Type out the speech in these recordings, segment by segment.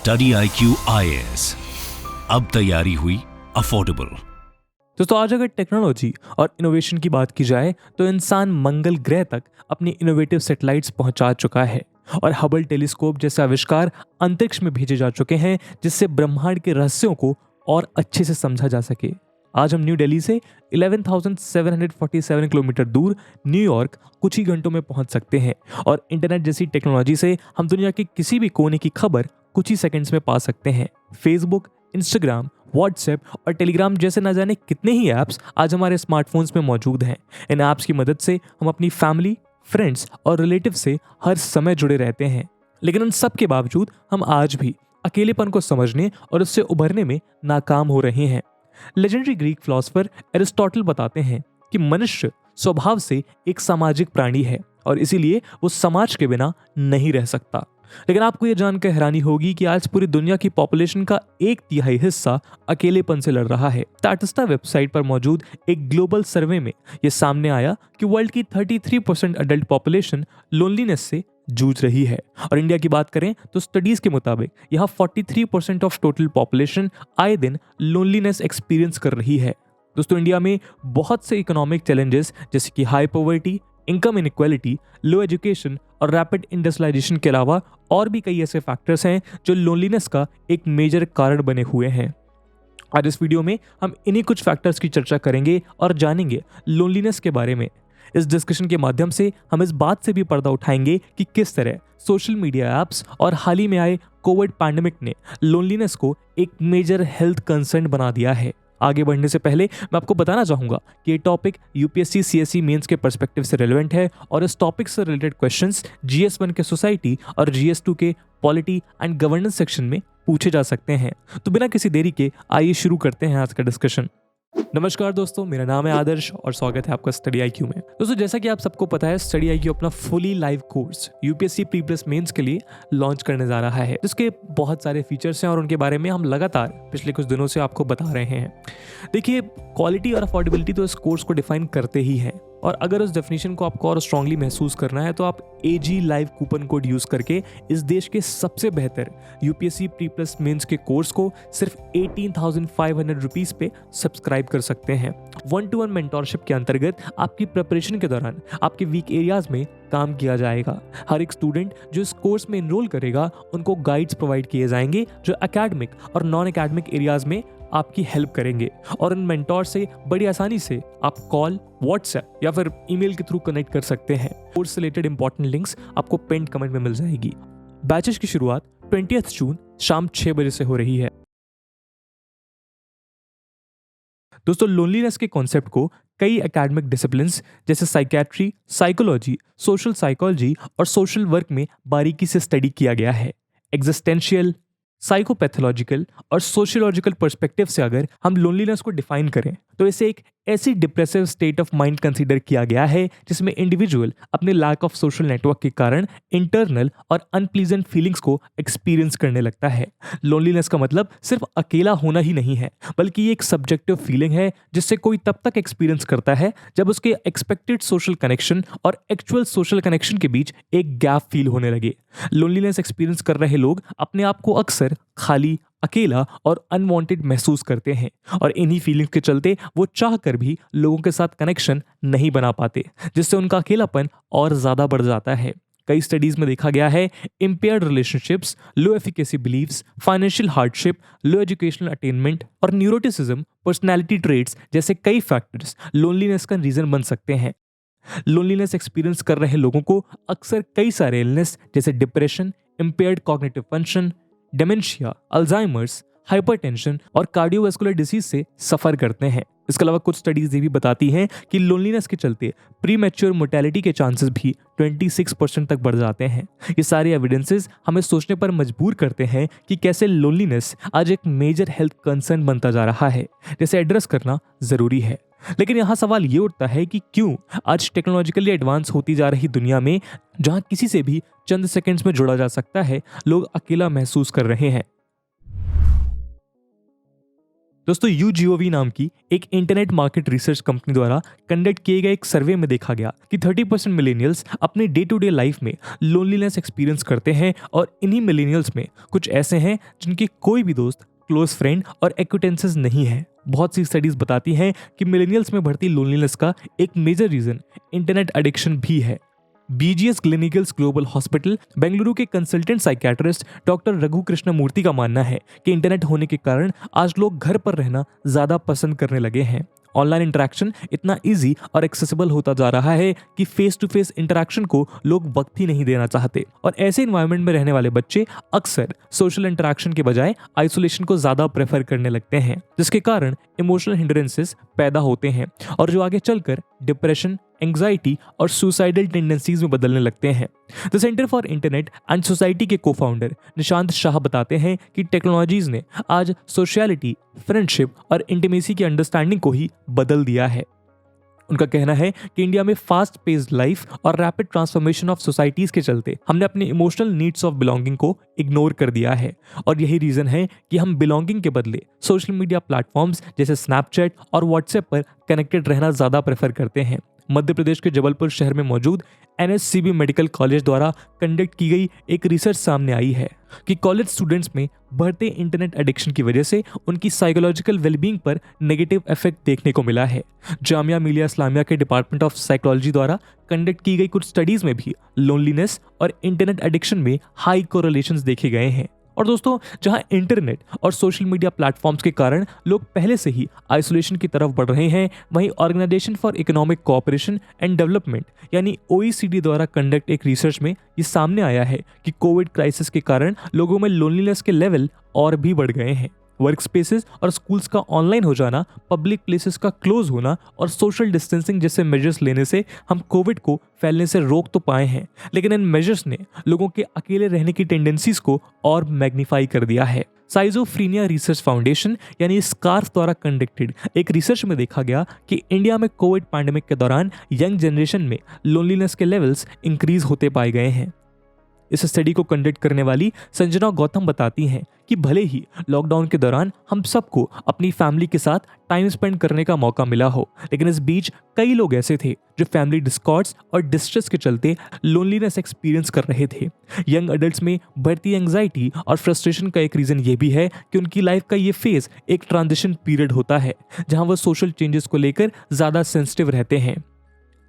Study IQ IAS, अब तैयारी हुई अफोर्डेबल। दोस्तों, आज अगर टेक्नोलॉजी और इनोवेशन की बात की जाए तो इंसान मंगल ग्रह तक अपनी इनोवेटिव सैटेलाइट्स पहुंचा चुका है और हबल टेलीस्कोप जैसे आविष्कार अंतरिक्ष में भेजे जा चुके हैं, जिससे ब्रह्मांड के रहस्यों को और अच्छे से समझा जा सके। आज हम न्यू दिल्ली से 11,747 किलोमीटर दूर न्यूयॉर्क कुछ ही घंटों में पहुंच सकते हैं और इंटरनेट जैसी टेक्नोलॉजी से हम दुनिया के किसी भी कोने की खबर कुछ ही सेकंड्स में पा सकते हैं। फेसबुक, इंस्टाग्राम, व्हाट्सएप और टेलीग्राम जैसे न जाने कितने ही ऐप्स आज हमारे स्मार्टफोन्स में मौजूद हैं। इन ऐप्स की मदद से हम अपनी फैमिली, फ्रेंड्स और रिलेटिव से हर समय जुड़े रहते हैं, लेकिन उन सब के बावजूद हम आज भी अकेलेपन को समझने और उससे उभरने में नाकाम हो रहे हैं। लेजेंडरी ग्रीक फिलोसोफर एरिस्टोटल बताते हैं कि मनुष्य स्वभाव से एक सामाजिक प्राणी है और इसीलिए वो समाज के बिना नहीं रह सकता। लेकिन आपको ये जानकर हैरानी होगी कि आज पूरी दुनिया की पॉपुलेशन का 1/3 हिस्सा अकेलेपन से लड़ रहा है। स्टैटिस्टा वेबसाइट पर मौजूद एक ग्लोबल सर्वे में ये सामने आया कि वर्ल्ड की 33% अडल्ट पॉपुलेशन लोनलीनेस से जूझ रही है और इंडिया की बात करें तो स्टडीज के मुताबिक यहाँ 43% ऑफ टोटल पॉपुलेशन आए दिन लोनलीनेस एक्सपीरियंस कर रही है। दोस्तों, इंडिया में बहुत से इकोनॉमिक चैलेंजेस जैसे कि हाई पॉवर्टी, इनकम इनइक्वालिटी, लो एजुकेशन और रैपिड इंडस्ट्रियलाइजेशन के अलावा और भी कई ऐसे फैक्टर्स हैं जो लोनलीनेस का एक मेजर कारण बने हुए हैं। आज इस वीडियो में हम इन्हीं कुछ फैक्टर्स की चर्चा करेंगे और जानेंगे लोनलीनेस के बारे में। इस डिस्कशन के माध्यम से हम इस बात से भी पर्दा उठाएंगे कि किस तरह सोशल मीडिया ऐप्स और हाल ही में आए कोविड पैंडेमिक ने लोनलीनेस को एक मेजर हेल्थ कंसर्न बना दिया है। आगे बढ़ने से पहले मैं आपको बताना चाहूंगा कि ये टॉपिक यूपीएससी सीएसई मेंस के पर्सपेक्टिव से रिलेवेंट है और इस टॉपिक से रिलेटेड क्वेश्चंस GS1 के सोसाइटी और GS2 के पॉलिटी एंड गवर्नेंस सेक्शन में पूछे जा सकते हैं। तो बिना किसी देरी के आइए शुरू करते हैं आज का डिस्कशन। नमस्कार दोस्तों, मेरा नाम है आदर्श और स्वागत है आपका स्टडी IQ में। दोस्तों, जैसा कि आप सबको पता है, स्टडी IQ अपना fully live course UPSC pre plus mains के लिए लॉन्च करने जा रहा है, जिसके बहुत सारे फीचर्स हैं और उनके बारे में हम लगातार पिछले कुछ दिनों से आपको बता रहे हैं। देखिए, क्वालिटी और अफोर्डेबिलिटी तो इस कोर्स को डिफाइन करते ही है और अगर उस डेफिनेशन को आपको और स्ट्रांगली महसूस करना है तो आप AG live coupon code use करके इस देश के सबसे बेहतर यूपीएससी प्री प्लस मेंस के कोर्स को सिर्फ 18,500 रुपीज पे सब्सक्राइब कर सकते हैं। 1-to-1 मेंटोरशिप के अंतर्गत आपकी प्रिपरेशन के दौरान आपके वीक एरियाज में काम किया जाएगा। हर एक स्टूडेंट जो इस कोर्स में एनरोल करेगा उनको गाइड्स प्रोवाइड किए जाएंगे जो एकेडमिक और नॉन एकेडमिक एरियाज में आपकी हेल्प करेंगे और उन मेंटोर से बड़ी आसानी से आप कॉल, व्हाट्सएप या फिर ईमेल के थ्रू कनेक्ट कर सकते हैं। कोर्स से रिलेटेड इंपॉर्टेंट लिंक्स आपको पिन्ड कमेंट में मिल जाएगी। बैचेस की शुरुआत 20 जून शाम 6 बजे से हो रही है। दोस्तों, लोनलीनेस के कॉन्सेप्ट को कई एकेडमिक डिसिप्लिन्स जैसे साइकियाट्री, साइकोलॉजी, सोशल साइकोलॉजी और सोशल वर्क में बारीकी से स्टडी किया गया है। एग्जिस्टेंशियल, साइकोपैथोलॉजिकल और सोशियोलॉजिकल पर्सपेक्टिव से अगर हम लोनलीनेस को डिफाइन करें तो इसे एक ऐसी depressive state of mind consider किया गया है जिसमें इंडिविजुअल अपने लैक ऑफ सोशल नेटवर्क के कारण इंटरनल और अनप्लीजेंट फीलिंग्स को एक्सपीरियंस करने लगता है। लोनलीनेस का मतलब सिर्फ अकेला होना ही नहीं है, बल्कि ये एक सब्जेक्टिव फीलिंग है जिससे कोई तब तक एक्सपीरियंस करता है जब उसके एक्सपेक्टेड सोशल कनेक्शन और एक्चुअल सोशल कनेक्शन के बीच एक गैप फील होने लगे। लोनलीनेस एक्सपीरियंस कर रहे लोग अपने आप को अक्सर खाली, अकेला और अनवांटेड महसूस करते हैं और इन्हीं फीलिंग्स के चलते वो चाह कर भी लोगों के साथ कनेक्शन नहीं बना पाते, जिससे उनका अकेलापन और ज्यादा बढ़ जाता है। कई स्टडीज में देखा गया है इम्पेयर्ड रिलेशनशिप्स, लो एफिकेसी बिलीव्स, फाइनेंशियल हार्डशिप, लो एजुकेशनल अटेनमेंट और न्यूरोटिसिज्म, पर्सनैलिटी ट्रेट्स जैसे कई फैक्टर्स लोनलीनेस का रीजन बन सकते हैं। लोनलीनेस एक्सपीरियंस कर रहे लोगों को अक्सर कई सारे इलनेस जैसे depression, impaired cognitive function, dementia, Alzheimer's, hypertension और कार्डियोवैस्कुलर डिसीज से सफर करते हैं। इसके अलावा कुछ स्टडीज ये भी बताती हैं कि लोनलीनेस के चलते प्रीमैच्योर मोर्टेलिटी के चांसेस भी 26% तक बढ़ जाते हैं। ये सारे एविडेंसेस हमें सोचने पर मजबूर करते हैं कि कैसे लोनलीनेस आज एक मेजर हेल्थ कंसर्न बनता जा रहा है, जिसे एड्रेस करना जरूरी है। लेकिन यहाँ सवाल ये उठता है कि क्यों आज टेक्नोलॉजिकली एडवांस होती जा रही दुनिया में, जहाँ किसी से भी चंद सेकंड्स में जुड़ा जा सकता है, लोग अकेला महसूस कर रहे हैं। दोस्तों UGOV नाम की एक इंटरनेट मार्केट रिसर्च कंपनी द्वारा कंडक्ट किए गए एक सर्वे में देखा गया कि 30% मिलेनियल्स अपने डे टू डे लाइफ में लोनलीनेस एक्सपीरियंस करते हैं और इन्हीं मिलेनियल्स में कुछ ऐसे हैं जिनके कोई भी दोस्त, क्लोज फ्रेंड और एक्विटेंसेस नहीं है। बहुत सी स्टडीज बताती हैं कि मिलेनियल्स में बढ़ती लोनलीनेस का एक मेजर रीजन इंटरनेट एडिक्शन भी है। BGS clinicals global hospital Bengaluru के consultant psychiatrist doctor Raghu Krishna Murthy का मानना है कि इंटरनेट होने के कारण आज लोग घर पर रहना ज्यादा पसंद करने लगे हैं। ऑनलाइन इंटरेक्शन इतना इजी और एक्सेसिबल होता जा रहा है कि फेस टू फेस इंटरेक्शन को लोग वक्त ही नहीं देना चाहते और ऐसे इन्वायरमेंट में रहने वाले बच्चे अक्सर सोशल इंटरेक्शन के बजाय आइसोलेशन को ज्यादा प्रेफर करने लगते हैं, जिसके कारण इमोशनल हिंड्रेंसेस पैदा होते हैं और जो आगे चलकर डिप्रेशन, एंग्जाइटी और सुसाइडल टेंडेंसीज में बदलने लगते हैं। The centre for internet and society के को-फाउंडर निशांत शाह बताते हैं कि टेक्नोलॉजीज ने आज सोशलिटी, फ्रेंडशिप और इंटीमेसी की अंडरस्टैंडिंग को ही बदल दिया है। उनका कहना है कि इंडिया में फास्ट पेस्ड लाइफ और रैपिड ट्रांसफॉर्मेशन ऑफ सोसाइटीज के चलते हमने अपने इमोशनल नीड्स ऑफ बिलोंगिंग को इग्नोर कर दिया है और यही रीजन है कि हम बिलोंगिंग के बदले सोशल मीडिया प्लेटफॉर्म्स जैसे स्नैपचैट और व्हाट्सएप पर कनेक्टेड रहना ज्यादा प्रेफर करते हैं। मध्य प्रदेश के जबलपुर शहर में मौजूद NSCB मेडिकल कॉलेज द्वारा कंडक्ट की गई एक रिसर्च सामने आई है कि कॉलेज स्टूडेंट्स में बढ़ते इंटरनेट एडिक्शन की वजह से उनकी साइकोलॉजिकल वेलबींग पर नेगेटिव इफेक्ट देखने को मिला है। जामिया मिलिया इस्लामिया के डिपार्टमेंट ऑफ साइकोलॉजी द्वारा कंडक्ट की गई कुछ स्टडीज में भी लोनलीनेस और इंटरनेट एडिक्शन में हाई कोरिलेशंस देखे गए हैं। और दोस्तों, जहां इंटरनेट और सोशल मीडिया प्लेटफॉर्म्स के कारण लोग पहले से ही आइसोलेशन की तरफ बढ़ रहे हैं, वहीं organisation for economic cooperation and development यानी OECD द्वारा कंडक्ट एक रिसर्च में ये सामने आया है कि कोविड क्राइसिस के कारण लोगों में लोनलीनेस के लेवल और भी बढ़ गए हैं। वर्क स्पेसेस और स्कूल्स का ऑनलाइन हो जाना, पब्लिक प्लेसेस का क्लोज होना और सोशल डिस्टेंसिंग जैसे मेजर्स लेने से हम कोविड को फैलने से रोक तो पाए हैं, लेकिन इन मेजर्स ने लोगों के अकेले रहने की टेंडेंसीज को और मैग्नीफाई कर दिया है। साइजोफ्रीनिया रिसर्च फाउंडेशन यानी स्कार्फ द्वारा कंडक्टेड एक रिसर्च में देखा गया कि इंडिया में कोविड पैंडेमिक के दौरान यंग जनरेशन में लोनलीनेस के लेवल्स इंक्रीज होते पाए गए हैं। इस स्टडी को कंडक्ट करने वाली संजना गौतम बताती हैं कि भले ही लॉकडाउन के दौरान हम सबको अपनी फैमिली के साथ टाइम स्पेंड करने का मौका मिला हो, लेकिन इस बीच कई लोग ऐसे थे जो फैमिली डिस्कॉर्ड्स और डिस्ट्रेस के चलते लोनलीनेस एक्सपीरियंस कर रहे थे। यंग एडल्ट्स में बढ़ती एंग्जाइटी और फ्रस्ट्रेशन का एक रीजन ये भी है कि उनकी लाइफ का ये फेज एक ट्रांजिशन पीरियड होता है जहां वो सोशल चेंजेस को लेकर ज्यादा सेंसिटिव रहते हैं।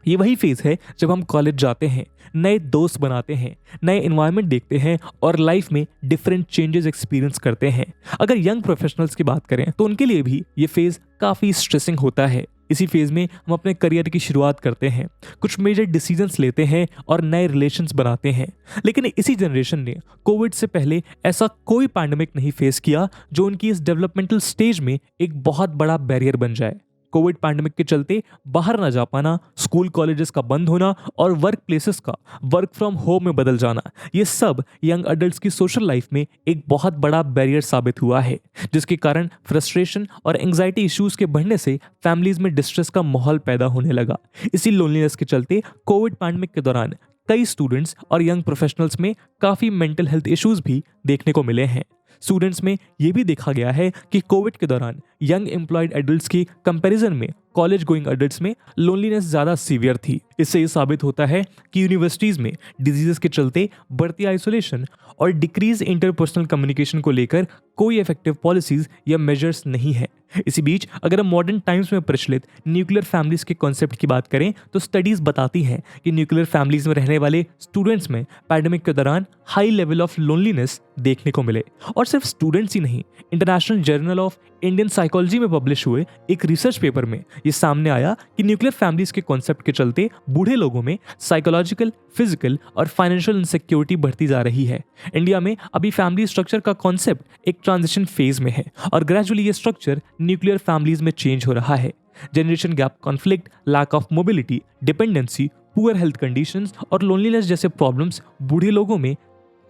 ये वही फेज है जब हम कॉलेज जाते हैं, नए दोस्त बनाते हैं, नए एनवायरनमेंट देखते हैं और लाइफ में डिफरेंट चेंजेस एक्सपीरियंस करते हैं। अगर यंग प्रोफेशनल्स की बात करें तो उनके लिए भी ये फेज काफ़ी स्ट्रेसिंग होता है। इसी फेज में हम अपने करियर की शुरुआत करते हैं, कुछ मेजर डिसीजंस लेते हैं और नए रिलेशंस बनाते हैं। लेकिन इसी जनरेशन ने कोविड से पहले ऐसा कोई पैंडेमिक नहीं फेस किया जो उनकी इस डेवलपमेंटल स्टेज में एक बहुत बड़ा बैरियर बन जाए। कोविड पैंडेमिक के चलते बाहर ना जा पाना, स्कूल कॉलेजेस का बंद होना और वर्क प्लेसेस का वर्क फ्रॉम होम में बदल जाना, ये सब यंग अडल्ट्स की सोशल लाइफ में एक बहुत बड़ा बैरियर साबित हुआ है, जिसके कारण फ्रस्ट्रेशन और एंग्जाइटी इश्यूज के बढ़ने से फैमिलीज में डिस्ट्रेस का माहौल पैदा होने लगा। इसी लोनलीनेस के चलते कोविड पैंडेमिक के दौरान कई स्टूडेंट्स और यंग प्रोफेशनल्स में काफ़ी मेंटल हेल्थ इश्यूज भी देखने को मिले हैं। स्टूडेंट्स में यह भी देखा गया है कि कोविड के दौरान यंग एम्प्लॉयड एडल्ट्स की कंपैरिजन में कॉलेज गोइंग एडल्ट्स में लोनलीनेस ज़्यादा सीवियर थी। इससे ये साबित होता है कि यूनिवर्सिटीज़ में डिजीजेस के चलते बढ़ती आइसोलेशन और डिक्रीज इंटरपर्सनल कम्युनिकेशन को लेकर कोई इफेक्टिव पॉलिसीज या मेजर्स नहीं है। इसी बीच अगर हम मॉडर्न टाइम्स में प्रचलित न्यूक्लियर फैमिलीज के कॉन्सेप्ट की बात करें तो स्टडीज बताती हैं कि न्यूक्लियर फैमिलीज में रहने वाले स्टूडेंट्स में पैंडेमिक के दौरान हाई लेवल ऑफ लोनलीनेस देखने को मिले। और सिर्फ स्टूडेंट्स ही नहीं, international journal of Indian psychology में पब्लिश हुए एक रिसर्च पेपर में ये सामने आया कि न्यूक्लियर फैमिलीज के कॉन्सेप्ट के चलते बूढ़े लोगों में साइकोलॉजिकल, फिजिकल और फाइनेंशियल इनसिक्योरिटी बढ़ती जा रही है। इंडिया में अभी फैमिली स्ट्रक्चर का कॉन्सेप्ट एक ट्रांजिशन फेज में है और ग्रेजुअली ये स्ट्रक्चर न्यूक्लियर फैमिलीज में चेंज हो रहा है। Generation gap conflict, lack of mobility, dependency, poor health conditions और लोनलीनेस जैसे प्रॉब्लम्स बूढ़े लोगों में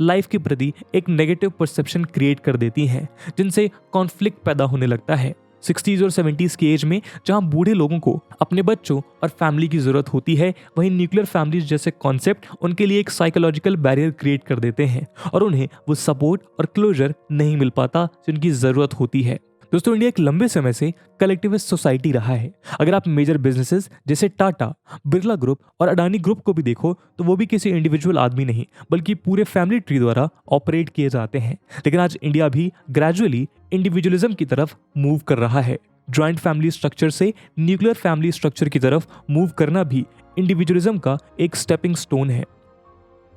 लाइफ के प्रति एक नेगेटिव परसेप्शन क्रिएट कर देती हैं, जिनसे कॉन्फ्लिक्ट पैदा होने लगता है। 60s और 70s की एज में जहां बूढ़े लोगों को अपने बच्चों और फैमिली की जरूरत होती है, वहीं न्यूक्लियर फैमिलीज जैसे कॉन्सेप्ट उनके लिए एक साइकोलॉजिकल बैरियर क्रिएट कर देते हैं और उन्हें वो सपोर्ट और क्लोजर नहीं मिल पाता जिनकी जरूरत होती है। दोस्तों इंडिया एक लंबे समय से कलेक्टिविस्ट सोसाइटी रहा है। अगर आप मेजर बिजनेसेस जैसे टाटा, बिरला ग्रुप और अडानी ग्रुप को भी देखो तो वो भी किसी इंडिविजुअल आदमी नहीं बल्कि पूरे फैमिली ट्री द्वारा ऑपरेट किए जाते हैं। लेकिन आज इंडिया भी ग्रेजुअली इंडिविजुअलिज्म की तरफ मूव कर रहा है। जॉइंट फैमिली स्ट्रक्चर से न्यूक्लियर फैमिली स्ट्रक्चर की तरफ मूव करना भी इंडिविजुअलिज्म का एक स्टेपिंग स्टोन है।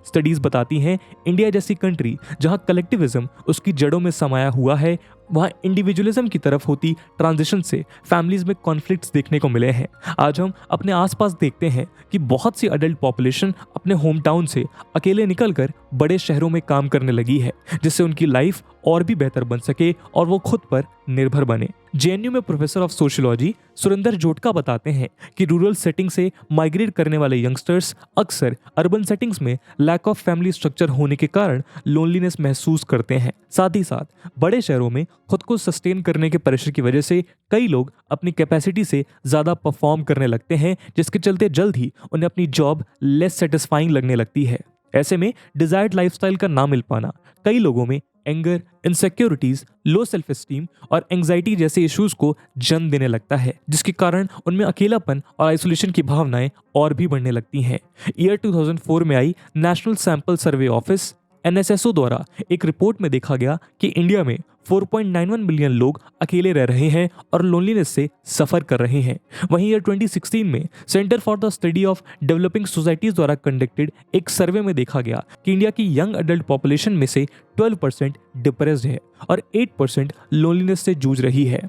स्टडीज बताती हैं इंडिया जैसी कंट्री जहां कलेक्टिविज्म उसकी जड़ों में समाया हुआ है, वहां इंडिविजुअलिज्म की तरफ होती ट्रांजिशन से फैमिलीज में कॉन्फ्लिक्ट्स देखने को मिले हैं। आज हम अपने आसपास देखते हैं कि बहुत सी अडल्ट पॉपुलेशन अपने होम टाउन से अकेले निकलकर बड़े शहरों में काम करने लगी है, जिससे उनकी लाइफ और भी बेहतर बन सके और वो खुद पर निर्भर बने। जेएनयू में प्रोफेसर ऑफ सोशियोलॉजी सुरेंद्र जोटका बताते हैं कि रूरल सेटिंग से माइग्रेट करने वाले यंगस्टर्स अक्सर अर्बन सेटिंग्स में लैक ऑफ फैमिली स्ट्रक्चर होने के कारण लोनलीनेस महसूस करते हैं। साथ ही साथ बड़े शहरों में खुद को सस्टेन करने के प्रेशर की वजह से कई लोग अपनी कैपेसिटी से ज्यादा परफॉर्म करने लगते हैं, जिसके चलते जल्द ही उन्हें अपनी जॉब लेस सेटिस्फाइंग लगने लगती है। ऐसे में डिजायर्ड लाइफस्टाइल का ना मिल पाना कई लोगों में anger, insecurities, low self esteem और एंजाइटी जैसे इश्यूज को जन्म देने लगता है, जिसके कारण उनमें अकेलापन और आइसोलेशन की भावनाएं और भी बढ़ने लगती हैं। ईयर 2004 में आई national sample survey office NSSO द्वारा एक रिपोर्ट में देखा गया कि इंडिया में 4.91 मिलियन लोग अकेले रह रहे हैं और लोनलीनेस से सफर कर रहे हैं। वहीं ईयर 2016 में centre for the study of developing societies द्वारा कंडक्टेड एक सर्वे में देखा गया कि इंडिया की यंग अडल्ट पॉपुलेशन में से 12% डिप्रेस्ड है और 8% लोनलीनेस से जूझ रही है।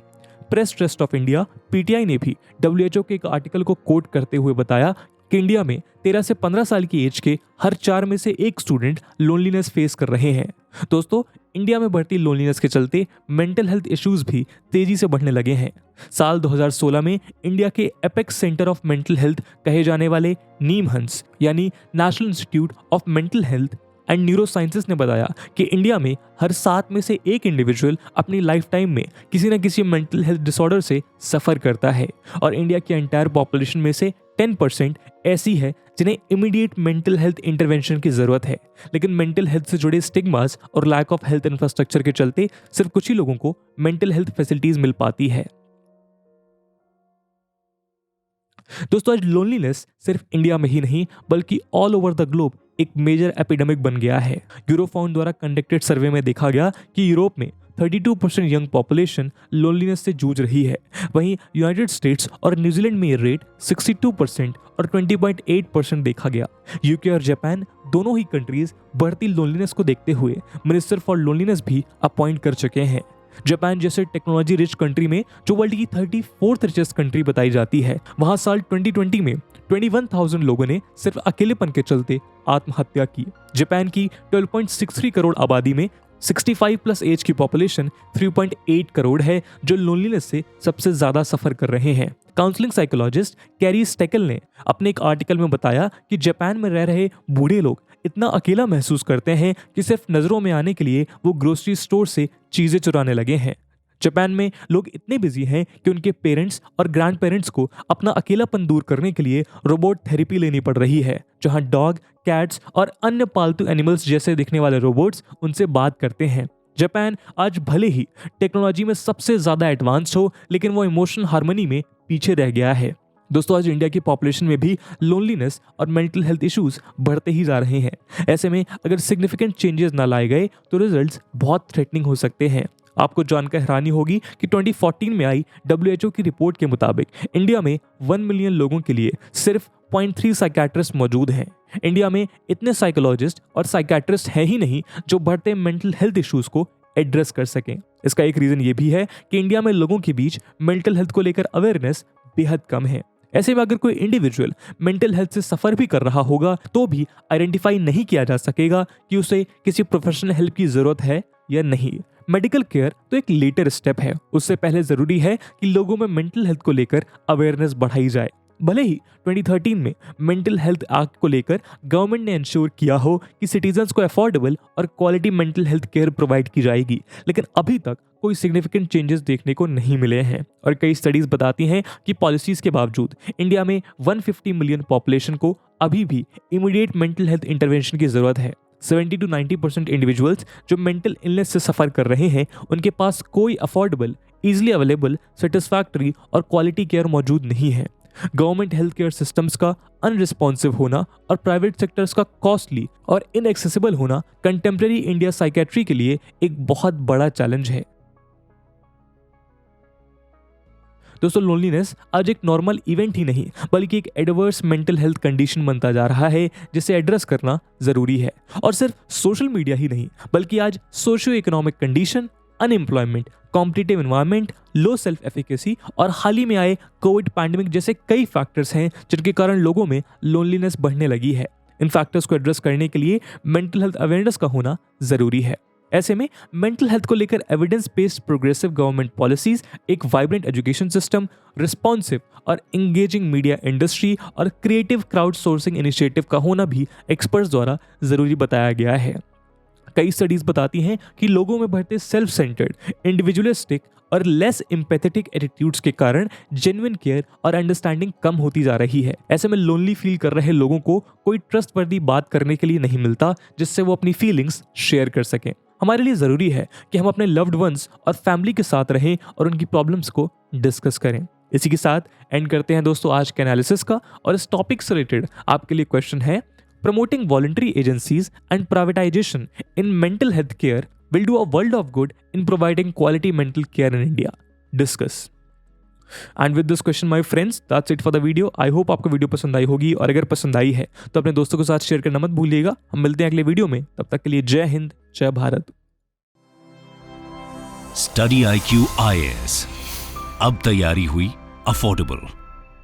Press trust of India PTI ने भी WHO के एक आर्टिकल को कोट करते हुए बताया कि इंडिया में 13 से 15 साल की एज के हर 4 में से एक स्टूडेंट लोनलीनेस फेस कर रहे हैं। दोस्तों इंडिया में बढ़ती लोनलीनेस के चलते मेंटल हेल्थ इश्यूज भी तेजी से बढ़ने लगे हैं। साल 2016 में इंडिया के apex centre of mental health कहे जाने वाले नीमहंस यानी national institute of mental health and neuro sciences ने बताया कि इंडिया में हर 7 में से एक इंडिविजुअल अपनी लाइफ टाइम में किसी न किसी मेंटल हेल्थ डिसऑर्डर से सफर करता है और इंडिया की एंटायर पॉपुलेशन में से 10% ऐसी है जिन्हें इमीडिएट मेंटल हेल्थ इंटरवेंशन की जरूरत है। लेकिन मेंटल हेल्थ से जुड़े स्टिग्मास और लैक ऑफ हेल्थ इंफ्रास्ट्रक्चर के चलते सिर्फ कुछ ही लोगों को मेंटल हेल्थ फैसिलिटीज मिल पाती है। दोस्तों आज लोनलीनेस सिर्फ इंडिया में ही नहीं बल्कि ऑल ओवर द ग्लोब एक मेजर एपिडेमिक बन गया है। यूरोफाउंड द्वारा कंडक्टेड सर्वे में देखा गया कि यूरोप में 32% यंग पॉपुलेशन लोनलीनेस से जूझ रही है। वहीं यूनाइटेड स्टेट्स और न्यूजीलैंड में ये रेट 62% और 20.8% देखा गया। यूके और जापान दोनों ही कंट्रीज बढ़ती लोनलीनेस को देखते हुए मिनिस्टर फॉर लोनलीनेस भी अपॉइंट कर चुके हैं। जापान जैसे टेक्नोलॉजी रिच कंट्री में जो वर्ल्ड की 34th रिचेस्ट कंट्री बताई जाती है, वहां साल 2020 में 21,000 लोगों ने सिर्फ अकेलेपन के चलते आत्महत्या की। जापान की 12.63 करोड़ आबादी में 65 प्लस एज की पॉपुलेशन 3.8 करोड़ है जो लोनलीनेस से सबसे ज्यादा सफर कर रहे हैं। काउंसलिंग साइकोलॉजिस्ट कैरी स्टेकल ने अपने एक आर्टिकल में बताया कि जापान में रह रहे बूढ़े लोग इतना अकेला महसूस करते हैं कि सिर्फ नजरों में आने के लिए वो ग्रोसरी स्टोर से चीजें चुराने लगे हैं। जापान में लोग इतने बिजी हैं कि उनके पेरेंट्स और ग्रैंड पेरेंट्स को अपना अकेलापन दूर करने के लिए रोबोट थेरेपी लेनी पड़ रही है, जहां डॉग, कैट्स और अन्य पालतू एनिमल्स जैसे दिखने वाले रोबोट्स उनसे बात करते हैं। जापान आज भले ही टेक्नोलॉजी में सबसे ज्यादा एडवांस हो, लेकिन वो इमोशनल हार्मनी में पीछे रह गया है। दोस्तों आज इंडिया की पॉपुलेशन में भी लोनलीनेस और मेंटल हेल्थ इश्यूज बढ़ते ही जा रहे हैं। ऐसे में अगर सिग्निफिकेंट चेंजेस ना लाए गए तो रिजल्ट्स बहुत थ्रेटनिंग हो सकते हैं। आपको जानकर हैरानी होगी कि 2014 में आई WHO की रिपोर्ट के मुताबिक इंडिया में 1 मिलियन लोगों के लिए सिर्फ 0.3 साइकियाट्रिस्ट मौजूद हैं। इंडिया में इतने साइकोलॉजिस्ट और साइकियाट्रिस्ट हैं ही नहीं जो बढ़ते मेंटल हेल्थ इश्यूज को एड्रेस कर सकें। इसका एक रीजन ये भी है कि इंडिया में लोगों के बीच मेंटल हेल्थ को लेकर अवेयरनेस बेहद कम है। ऐसे में अगर कोई इंडिविजुअल मेंटल हेल्थ से सफर भी कर रहा होगा तो भी आइडेंटिफाई नहीं किया जा सकेगा कि उसे किसी प्रोफेशनल हेल्प की जरूरत है या नहीं। मेडिकल केयर तो एक लेटर स्टेप है, उससे पहले जरूरी है कि लोगों में मेंटल हेल्थ को लेकर अवेयरनेस बढ़ाई जाए। भले ही 2013 में मेंटल हेल्थ एक्ट को लेकर गवर्नमेंट ने इंश्योर किया हो कि सिटीजन्स को अफोर्डेबल और quality mental health care provide की जाएगी, लेकिन अभी तक कोई सिग्निफिकेंट चेंजेस देखने को नहीं मिले हैं। और कई स्टडीज बताती हैं कि पॉलिसीज के बावजूद इंडिया में 150 मिलियन पॉपुलेशन को अभी भी इमीडिएट मेंटल हेल्थ इंटरवेंशन की जरूरत है। 70 to 90% इंडिविजुअल्स जो मेंटल इलनेस से सफ़र कर रहे हैं उनके पास कोई अफोर्डेबल, ईजिली अवेलेबल, सेटिस्फैक्टरी और क्वालिटी केयर मौजूद नहीं है। गवर्नमेंट हेल्थ केयर सिस्टम्स का अनरिस्पॉन्सिव होना और प्राइवेट सेक्टर्स का कॉस्टली और इनएक्सेसिबल होना कंटेम्प्रेरी इंडिया साइकेट्री के लिए एक बहुत बड़ा चैलेंज है। दोस्तों, लोनलीनेस आज एक नॉर्मल इवेंट ही नहीं बल्कि एक एडवर्स मेंटल हेल्थ कंडीशन बनता जा रहा है जिसे एड्रेस करना जरूरी है। और सिर्फ सोशल मीडिया ही नहीं बल्कि आज socio economic condition, unemployment, competitive environment, low self efficacy और हाल ही में आए कोविड पैंडेमिक जैसे कई फैक्टर्स हैं जिनके कारण लोगों में लोनलीनेस बढ़ने लगी है। इन फैक्टर्स को एड्रेस करने के लिए मेंटल हेल्थ अवेयरनेस का होना जरूरी है। ऐसे में मेंटल हेल्थ को लेकर evidence based progressive government policies, एक वाइब्रेंट एजुकेशन सिस्टम, रिस्पॉन्सिव और इंगेजिंग मीडिया इंडस्ट्री और क्रिएटिव क्राउड सोर्सिंग इनिशिएटिव का होना भी एक्सपर्ट्स द्वारा जरूरी बताया गया है। कई स्टडीज बताती हैं कि लोगों में बढ़ते सेल्फ सेंटर्ड, इंडिविजुअलिस्टिक और लेस एम्पैथेटिक एटीट्यूड्स के कारण जेन्युइन केयर और अंडरस्टैंडिंग कम होती जा रही है। ऐसे में लोनली फील कर रहे लोगों को कोई ट्रस्टवर्दी बात करने के लिए नहीं मिलता जिससे वो अपनी फीलिंग्स शेयर कर सकें। हमारे लिए ज़रूरी है कि हम अपने लव्ड वंस और फैमिली के साथ रहें और उनकी प्रॉब्लम्स को डिस्कस करें। इसी के साथ एंड करते हैं दोस्तों आज के एनालिसिस का। और इस टॉपिक से रिलेटेड आपके लिए क्वेश्चन है, promoting voluntary agencies and privatization in mental health care will do a world of good in providing quality mental care in India. Discuss. And with this question, my friends, that's it for the video. I hope आपको video पसंद आई होगी और अगर पसंद आई है तो अपने दोस्तों के साथ शेयर करना मत भूलिएगा। हम मिलते हैं अगले वीडियो में, तब तक के लिए जय हिंद, जय भारत। Study IQ IAS, अब तैयारी हुई अफोर्डेबल।